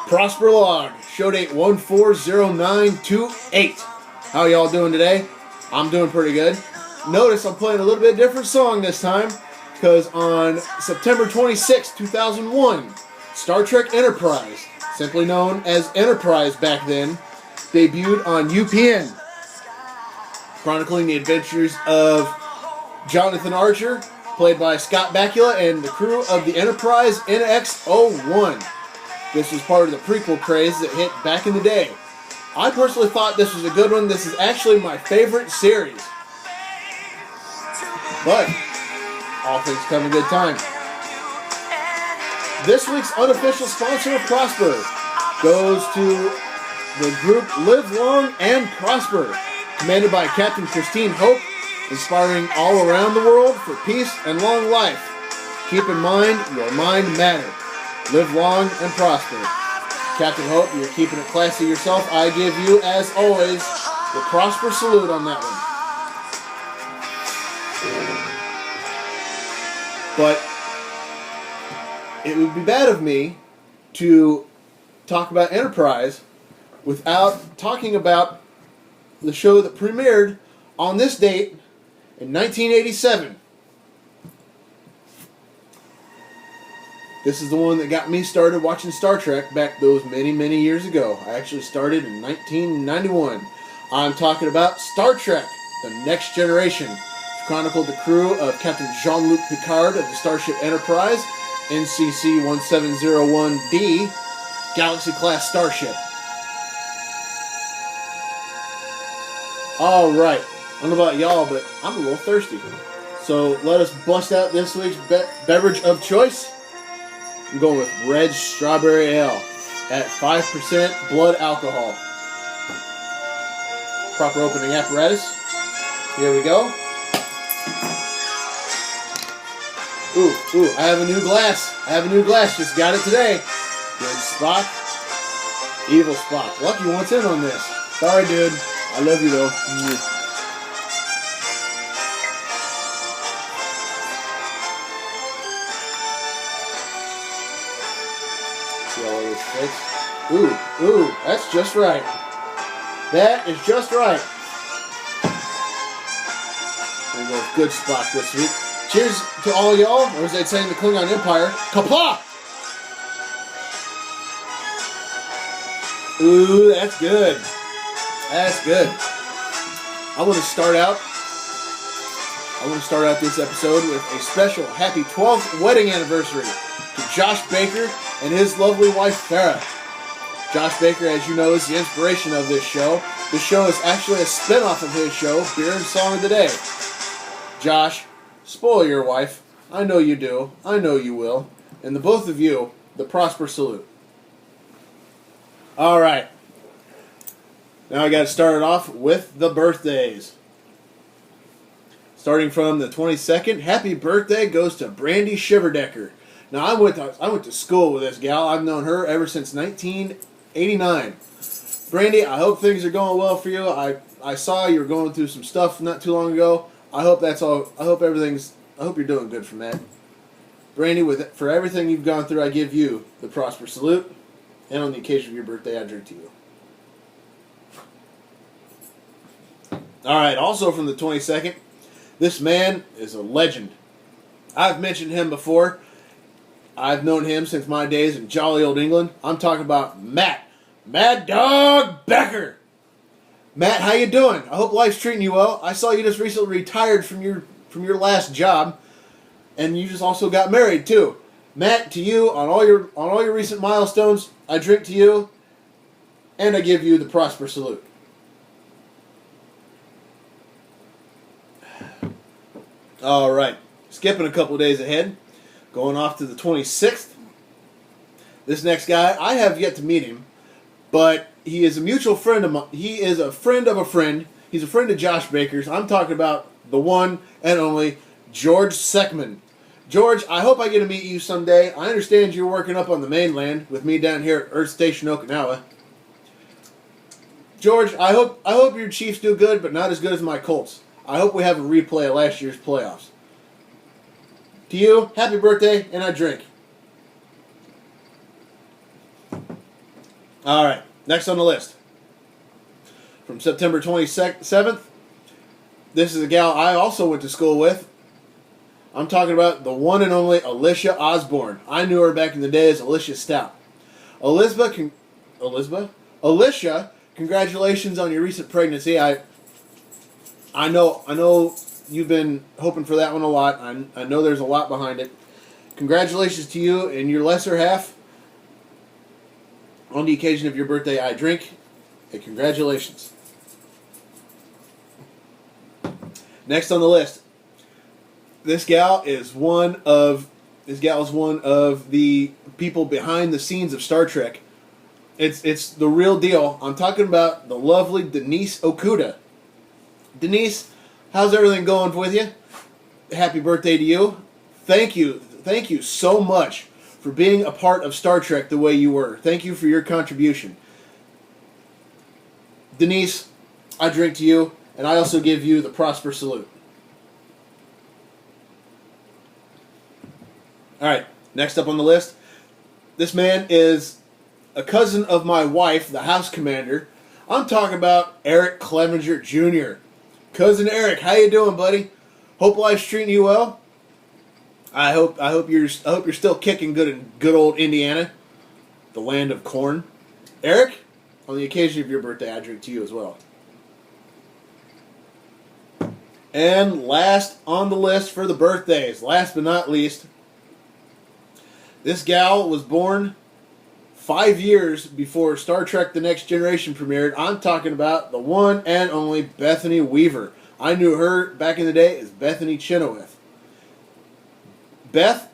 Prosper Log, show date 140928. How y'all doing today? I'm doing pretty good. Notice I'm playing a little bit different song this time because on September 26, 2001, Star Trek Enterprise, simply known as Enterprise back then, debuted on UPN, chronicling the adventures of Jonathan Archer, played by Scott Bakula, and the crew of the Enterprise NX-01. This was part of the prequel craze that hit back in the day. I personally thought this was a good one. This is actually my favorite series. But all things come in good time. This week's unofficial sponsor of Prosper goes to the group Live Long and Prosper, commanded by Captain Christine Hope, inspiring all around the world for peace and long life. Keep in mind, your mind matters. Live long and prosper. Captain Hope, you're keeping it classy yourself. I give you, as always, the Prosper salute on that one. But it would be bad of me to talk about Enterprise without talking about the show that premiered on this date in 1987. This is the one that got me started watching Star Trek back those many, many years ago. I actually started in 1991. I'm talking about Star Trek, The Next Generation, which chronicled the crew of Captain Jean-Luc Picard of the Starship Enterprise, NCC-1701D, Galaxy-class starship. Alright, I don't know about y'all, but I'm a little thirsty. So let us bust out this week's beverage of choice. I'm going with Red Strawberry Ale at 5% blood alcohol. Proper opening apparatus. Here we go. Ooh, I have a new glass. Just got it today. Good Spock. Evil Spock. Lucky wants in on this. Sorry, dude. I love you, though. Ooh, that's just right. That is just right. There we go, good spot this week. Cheers to all y'all, or as they'd say in the Klingon Empire, Kapla! Ooh, that's good. That's good. I want to start out this episode with a special happy 12th wedding anniversary to Josh Baker and his lovely wife, Fara. Josh Baker, as you know, is the inspiration of this show. This show is actually a spin-off of his show, Beer and Song of the Day. Josh, spoil your wife. I know you do. I know you will. And the both of you, the Prosper salute. Alright. Now I got to start it off with the birthdays. Starting from the 22nd, happy birthday goes to Brandi Shiverdecker. Now, I went to school with this gal. I've known her ever since 1989. Brandi, I hope things are going well for you. I saw you were going through some stuff not too long ago. I hope that's all. I hope you're doing good from that. Brandi, for everything you've gone through, I give you the Prosper salute. And on the occasion of your birthday, I drink to you. Alright, also from the 22nd, this man is a legend. I've mentioned him before. I've known him since my days in jolly old England. I'm talking about Matt. Mad Dog Becker. Matt, how you doing? I hope life's treating you well. I saw you just recently retired from your last job, and you just also got married too. Matt, to you on all your recent milestones, I drink to you, and I give you the Prosper salute. All right, skipping a couple of days ahead. Going off to the 26th. This next guy, I have yet to meet him, but he is a mutual friend of mine. He is a friend of a friend. He's a friend of Josh Baker's. I'm talking about the one and only George Seckman. George, I hope I get to meet you someday. I understand you're working up on the mainland with me down here at Earth Station, Okinawa. George, I hope your Chiefs do good, but not as good as my Colts. I hope we have a replay of last year's playoffs. To you, happy birthday, and I drink. All right, next on the list. From September 27th, this is a gal I also went to school with. I'm talking about the one and only Alicia Osborne. I knew her back in the day as Alicia Stout. Alicia, congratulations on your recent pregnancy. I know you've been hoping for that one a lot. I know there's a lot behind it. Congratulations to you and your lesser half. On the occasion of your birthday, I drink. Hey, congratulations. Next on the list, this gal is one of the people behind the scenes of Star Trek. It's the real deal. I'm talking about the lovely Denise Okuda. Denise, how's everything going with you? Happy birthday to you. Thank you so much for being a part of Star Trek the way you were. Thank you for your contribution. Denise, I drink to you, and I also give you the Prosper Salute. Alright, next up on the list. This man is a cousin of my wife, the house commander. I'm talking about Eric Clevenger Jr. Cousin Eric, how you doing, buddy? Hope life's treating you well. I hope you're still kicking good in good old Indiana, the land of corn. Eric, on the occasion of your birthday, I drink to you as well. And last on the list for the birthdays, last but not least, this gal was born 5 years before Star Trek The Next Generation premiered. I'm talking about the one and only Bethany Weaver. I knew her back in the day as Bethany Chenoweth. Beth,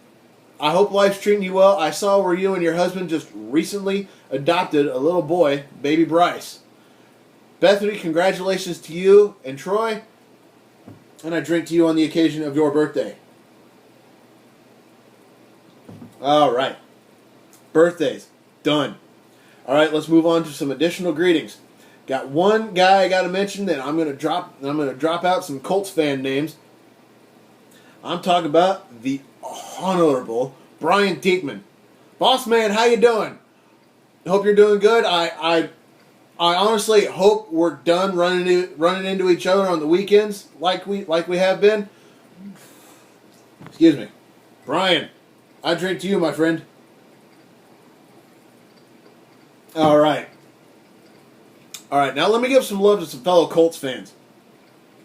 I hope life's treating you well. I saw where you and your husband just recently adopted a little boy, baby Bryce. Bethany, congratulations to you and Troy. And I drink to you on the occasion of your birthday. All right. Birthdays. Done. All right, let's move on to some additional greetings. Got one guy I got to mention that I'm going to drop out some Colts fan names. I'm talking about the Honorable Brian Diekman. Boss man, how you doing? Hope you're doing good. I honestly hope we're done running into each other on the weekends like we have been. Excuse me. Brian, I drink to you, my friend. All right, now let me give some love to some fellow Colts fans.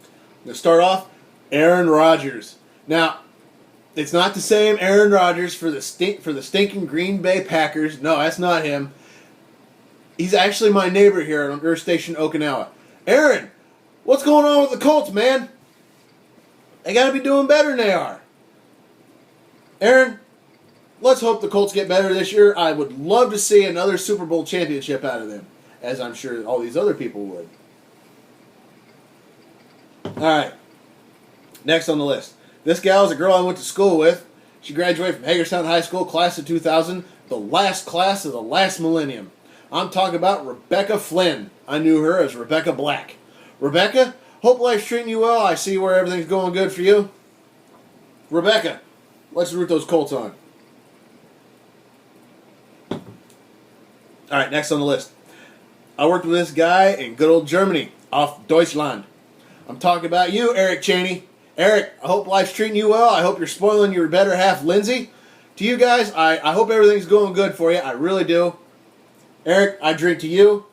I'm going to start off, Aaron Rodgers. Now, it's not the same Aaron Rodgers for the stinking Green Bay Packers. No, that's not him. He's actually my neighbor here on Earth Station, Okinawa. Aaron, what's going on with the Colts, man? They got to be doing better than they are. Aaron, let's hope the Colts get better this year. I would love to see another Super Bowl championship out of them, as I'm sure all these other people would. All right. Next on the list. This gal is a girl I went to school with. She graduated from Hagerstown High School, class of 2000, the last class of the last millennium. I'm talking about Rebecca Flynn. I knew her as Rebecca Black. Rebecca, hope life's treating you well. I see where everything's going good for you. Rebecca, let's root those Colts on. All right, next on the list. I worked with this guy in good old Germany, off Deutschland. I'm talking about you, Eric Cheney. Eric, I hope life's treating you well. I hope you're spoiling your better half, Lindsey. To you guys, I hope everything's going good for you. I really do. Eric, I drink to you.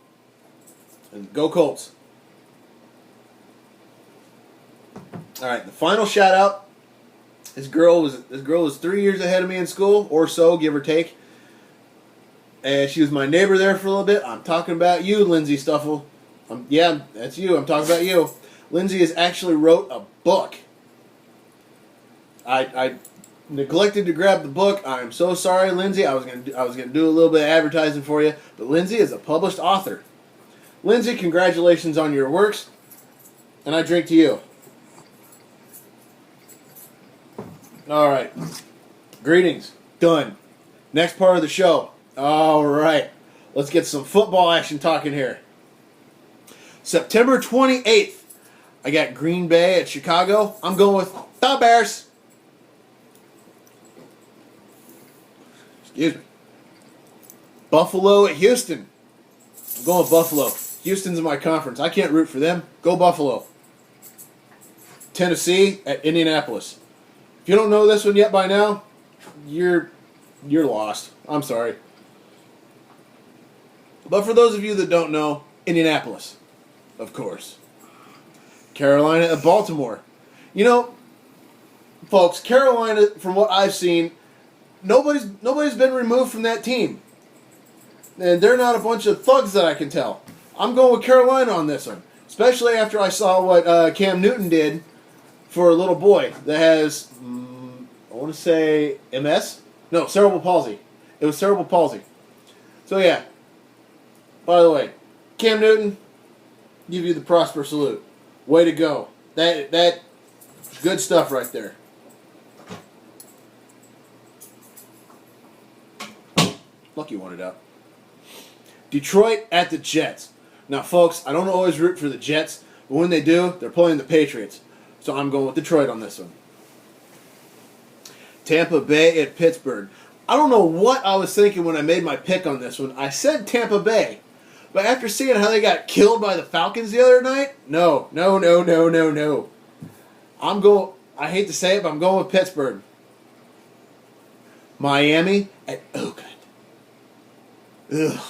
And go Colts. All right, the final shout out. This girl was 3 years ahead of me in school, or so, give or take. And she was my neighbor there for a little bit. I'm talking about you, Lindsey Stuffle. Yeah, that's you. I'm talking about you. Lindsey has actually wrote a book. I neglected to grab the book. I am so sorry, Lindsey. I was gonna do a little bit of advertising for you, but Lindsey is a published author. Lindsey, congratulations on your works, and I drink to you. All right, greetings. Done. Next part of the show. All right, let's get some football action talking here. September 28th, I got Green Bay at Chicago. I'm going with the Bears. Excuse me. Buffalo at Houston. going with Buffalo. Houston's in my conference. I can't root for them. Go Buffalo. Tennessee at Indianapolis. If you don't know this one yet by now, you're lost. I'm sorry. But for those of you that don't know, Indianapolis, of course. Carolina at Baltimore. You know, folks, Carolina, from what I've seen, nobody's been removed from that team. And they're not a bunch of thugs that I can tell. I'm going with Carolina on this one. Especially after I saw what Cam Newton did for a little boy that has, I want to say, MS? No, cerebral palsy. It was cerebral palsy. So yeah. By the way, Cam Newton, give you the prosper salute. Way to go. That good stuff right there. Lucky wanted out. Detroit at the Jets. Now, folks, I don't always root for the Jets, but when they do, they're playing the Patriots. So I'm going with Detroit on this one. Tampa Bay at Pittsburgh. I don't know what I was thinking when I made my pick on this one. I said Tampa Bay. But after seeing how they got killed by the Falcons the other night, no. I hate to say it, but I'm going with Pittsburgh. Miami at Oakland. Ugh.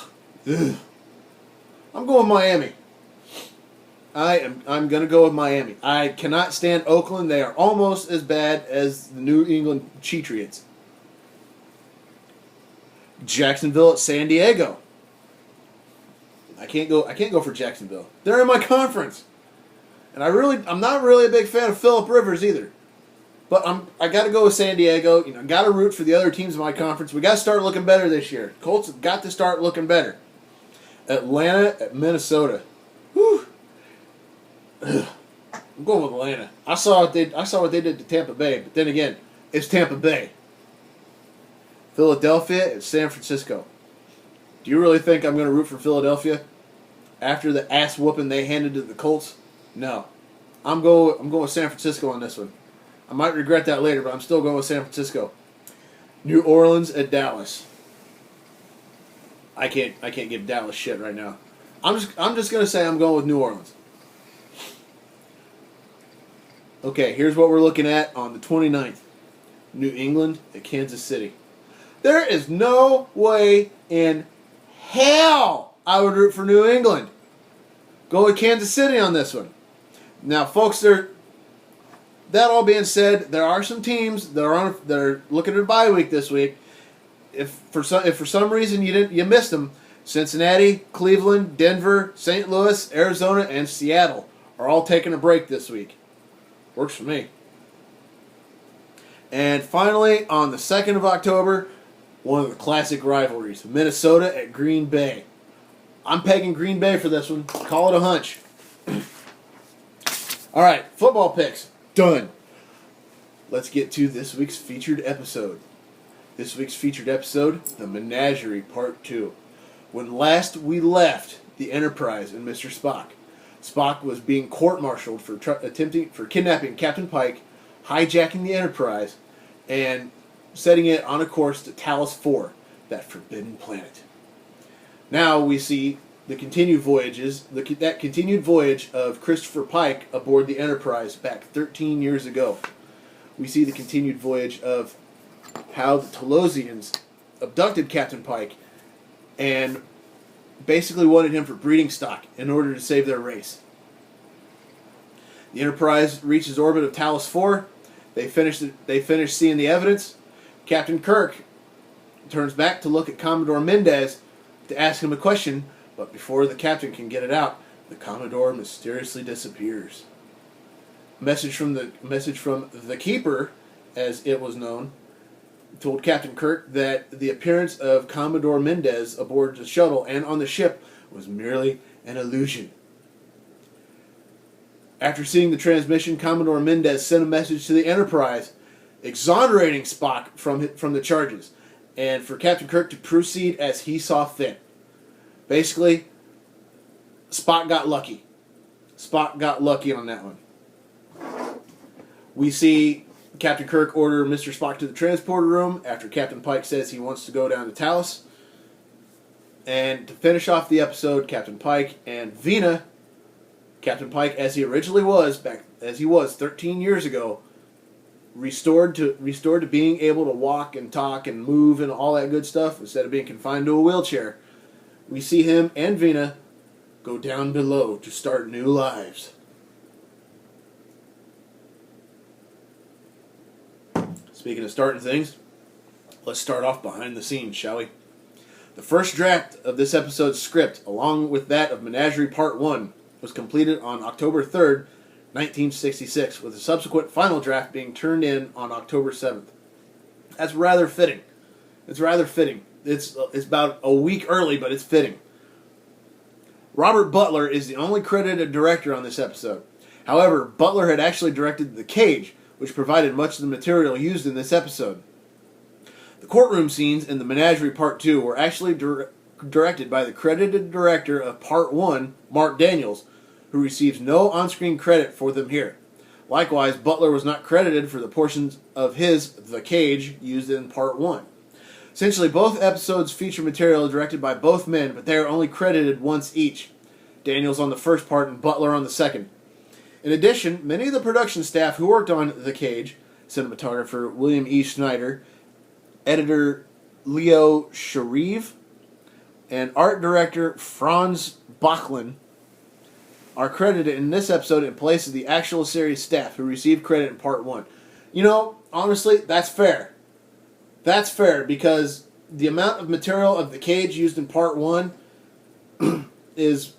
I'm going with Miami. I'm going to go with Miami. I cannot stand Oakland. They are almost as bad as the New England Patriots. Jacksonville at San Diego. I can't go for Jacksonville. They're in my conference. And I'm not really a big fan of Phillip Rivers either. But I got to go with San Diego. You know, got to root for the other teams in my conference. We got to start looking better this year. Colts have got to start looking better. Atlanta at Minnesota. Whew. I'm going with Atlanta. I saw what they did to Tampa Bay, but then again, it's Tampa Bay. Philadelphia and San Francisco. Do you really think I'm going to root for Philadelphia after the ass whooping they handed to the Colts? No. I'm going with San Francisco on this one. I might regret that later, but I'm still going with San Francisco. New Orleans at Dallas. I can't give Dallas shit right now. I'm just going to say I'm going with New Orleans. Okay, here's what we're looking at on the 29th. New England at Kansas City. There is no way in hell I would root for New England. Go with Kansas City on this one. Now, folks, that all being said, there are some teams that are looking at a bye week this week. If for some reason you missed them, Cincinnati, Cleveland, Denver, St. Louis, Arizona, and Seattle are all taking a break this week. Works for me. And finally, on the 2nd of October, one of the classic rivalries, Minnesota at Green Bay. I'm pegging Green Bay for this one. Call it a hunch. All right, football picks. Done. Let's get to this week's featured episode. This week's featured episode, The Menagerie Part 2. When last we left the Enterprise and Mr. Spock, Spock was being court-martialed for kidnapping Captain Pike, hijacking the Enterprise, and setting it on a course to Talos 4, that forbidden planet. Now we see the continued that continued voyage of Christopher Pike aboard the Enterprise back 13 years ago. We see the continued voyage of how the Talosians abducted Captain Pike and basically wanted him for breeding stock in order to save their race. The Enterprise reaches orbit of Talos 4. They finish seeing the evidence. Captain Kirk turns back to look at Commodore Mendez to ask him a question, but before the captain can get it out, the Commodore mysteriously disappears. Message from the Keeper, as it was known, told Captain Kirk that the appearance of Commodore Mendez aboard the shuttle and on the ship was merely an illusion. After seeing the transmission, Commodore Mendez sent a message to the Enterprise exonerating Spock from the charges, and for Captain Kirk to proceed as he saw fit. Basically, Spock got lucky. Spock got lucky on that one. We see Captain Kirk order Mr. Spock to the transporter room after Captain Pike says he wants to go down to Talos. And to finish off the episode, Captain Pike and Vina, Captain Pike as he originally was, 13 years ago, restored to being able to walk and talk and move and all that good stuff instead of being confined to a wheelchair. We see him and Vina go down below to start new lives. Speaking of starting things, let's start off behind the scenes, shall we? The first draft of this episode's script, along with that of Menagerie Part 1, was completed on October 3rd, 1966, with the subsequent final draft being turned in on October 7th. That's rather fitting. It's rather fitting. It's about a week early, but it's fitting. Robert Butler is the only credited director on this episode. However, Butler had actually directed The Cage, which provided much of the material used in this episode. The courtroom scenes in the Menagerie Part 2 were actually directed by the credited director of Part 1, Mark Daniels, who receives no on-screen credit for them here. Likewise, Butler was not credited for the portions of his The Cage used in Part 1. Essentially, both episodes feature material directed by both men, but they are only credited once each. Daniels on the first part and Butler on the second. In addition, many of the production staff who worked on The Cage, cinematographer William E. Schneider, editor Leo Sharif, and art director Franz Bachlin, are credited in this episode in place of the actual series staff who received credit in Part 1. You know, honestly, that's fair. That's fair, because the amount of material of The Cage used in Part 1 is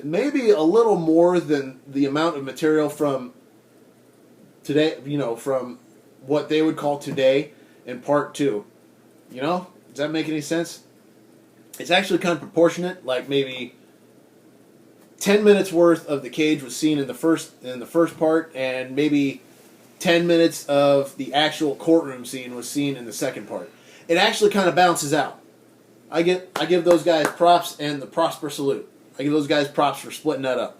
maybe a little more than the amount of material from today, from what they would call today in Part 2. You know? Does that make any sense? It's actually kind of proportionate, like maybe 10 minutes worth of The Cage was seen in the first part, and maybe 10 minutes of the actual courtroom scene was seen in the second part. It actually kind of balances out. I give those guys props and the Prosper salute. I give those guys props for splitting that up.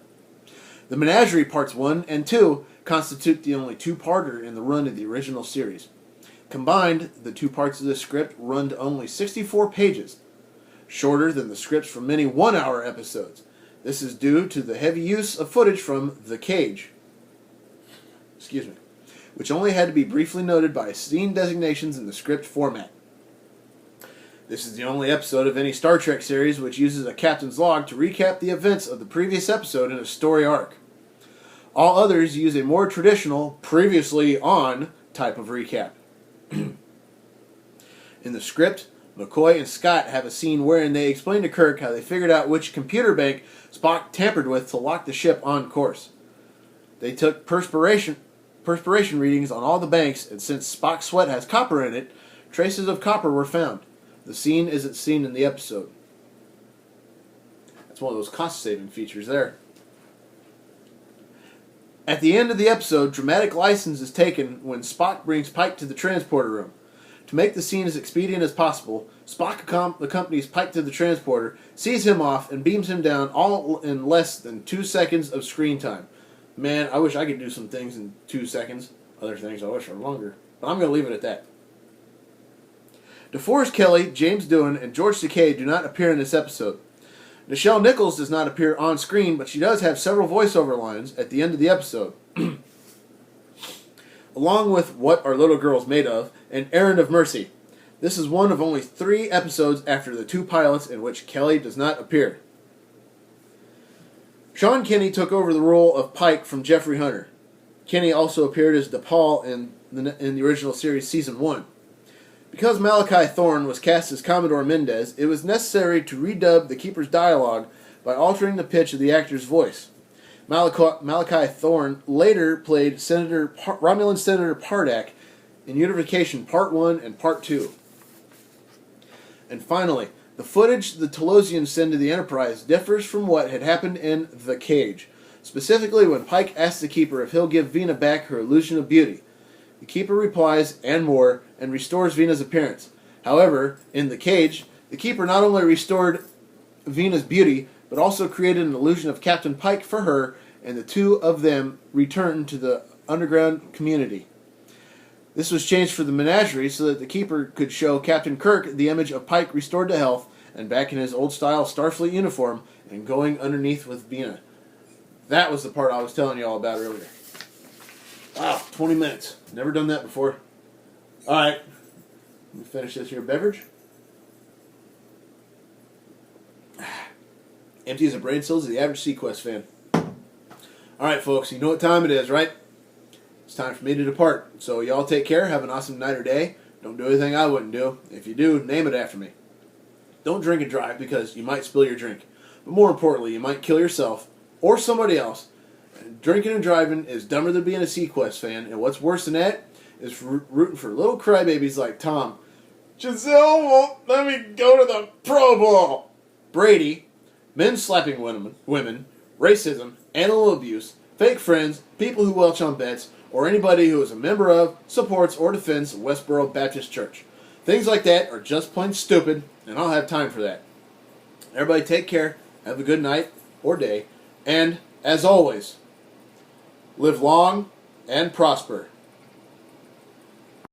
The Menagerie Parts 1 and 2 constitute the only two-parter in the run of the original series. Combined, the two parts of the script run to only 64 pages, shorter than the scripts for many one-hour episodes. This is due to the heavy use of footage from The Cage, which only had to be briefly noted by scene designations in the script format. This is the only episode of any Star Trek series which uses a captain's log to recap the events of the previous episode in a story arc. All others use a more traditional, previously on type of recap. In the script, McCoy and Scott have a scene wherein they explain to Kirk how they figured out which computer bank Spock tampered with to lock the ship on course. They took perspiration readings on all the banks, and since Spock's sweat has copper in it, traces of copper were found. The scene isn't seen in the episode. That's one of those cost-saving features there. At the end of the episode, dramatic license is taken when Spock brings Pike to the transporter room. To make the scene as expedient as possible, Spock accompanies Pike to the transporter, sees him off, and beams him down all in less than 2 seconds of screen time. Man, I wish I could do some things in 2 seconds. Other things I wish were longer. But I'm going to leave it at that. DeForest Kelley, James Doohan, and George Takei do not appear in this episode. Nichelle Nichols does not appear on screen, but she does have several voiceover lines at the end of the episode. Along with What Are Little Girls Made Of and Errand of Mercy. This is one of only 3 episodes after the 2 pilots in which Kelley does not appear. Sean Kinney took over the role of Pike from Jeffrey Hunter. Kinney also appeared as DePaul in the original series Season 1. Because Malachi Thorne was cast as Commodore Mendez, it was necessary to redub the Keeper's dialogue by altering the pitch of the actor's voice. Malachi Thorne later played Romulan Senator Pardak in Unification Part 1 and Part 2. And finally, the footage the Telosians send to the Enterprise differs from what had happened in The Cage, specifically when Pike asks the Keeper if he'll give Vina back her illusion of beauty. The Keeper replies, and more, and restores Vina's appearance. However, in The Cage, the Keeper not only restored Vina's beauty, but also created an illusion of Captain Pike for her, and the two of them returned to the underground community. This was changed for the Menagerie so that the Keeper could show Captain Kirk the image of Pike restored to health, and back in his old-style Starfleet uniform and going underneath with Bina. That was the part I was telling you all about earlier. Wow, 20 minutes. Never done that before. All right. Let me finish this here beverage. Empty as a brain cells of the average Sequest fan. All right, folks, you know what time it is, right? It's time for me to depart. So y'all take care. Have an awesome night or day. Don't do anything I wouldn't do. If you do, name it after me. Don't drink and drive because you might spill your drink. But more importantly, you might kill yourself or somebody else. And drinking and driving is dumber than being a Sequest fan. And what's worse than that is rooting for little crybabies like Tom. Giselle won't let me go to the Pro Bowl. Brady, men slapping women, racism, animal abuse, fake friends, people who welch on bets, or anybody who is a member of, supports, or defends Westboro Baptist Church. Things like that are just plain stupid, and I don't have time for that. Everybody take care, have a good night or day, and, as always, live long and prosper.